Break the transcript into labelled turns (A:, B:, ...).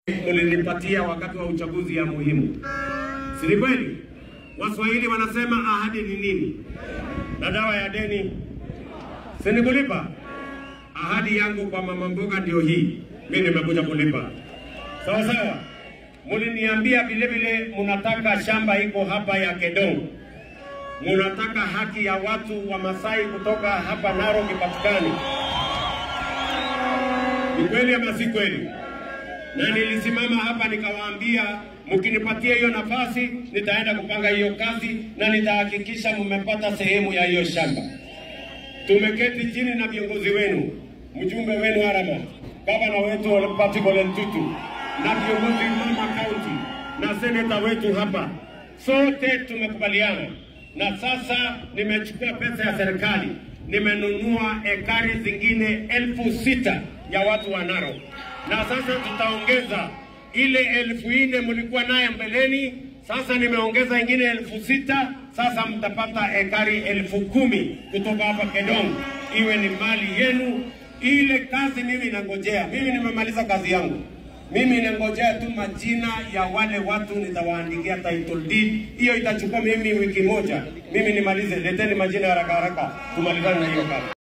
A: Mulinipatia wakati wa uchaguzi ya muhimu. Si kweli? Waswahili wanasema ahadi ni nini? Na dawa ya deni si ni kulipa. Ahadi yangu kwa mama mboga ndio hii. Mimi nimekuja kulipa. Sawa sawa. Muliniambia vile vile mnataka shamba iko hapa ya Kedong. Mnataka haki ya watu wa Masai kutoka hapa Narok ipatikane. Ni kweli ama si kweli? Na nilisimama hapa nikawaambia mkinipatia hiyo nafasi nitaenda kupanga hiyo kazi na nitahakikisha mmepata sehemu ya hiyo shamba. Tumeketi chini na viongozi wenu, mjumbe wenu Arama, gavana wetu Patrick Ole Ntutu, na viongozi mama county na seneta wetu hapa. Sote tumekubaliana na sasa nimechukua pesa ya serikali, nimenunua ekari zingine 6,000 ya watu wa Narok. Na sasa tutaongeza ile 4,000 mlikuwa nayo mbeleni, sasa nimeongeza ingine 6,000, sasa mtapata ekari 10,000 kutoka hapa Kedong. Iwe ni mali yenu. Ile kazi mimi nangojea. Mimi nimemaliza kazi yangu. Mimi nangojea tu majina ya wale watu nitawaandikia title deed. Hiyo itachukua mimi wiki moja. Mimi nimalize, leteni majina haraka haraka tumalizane na hiyo kazi.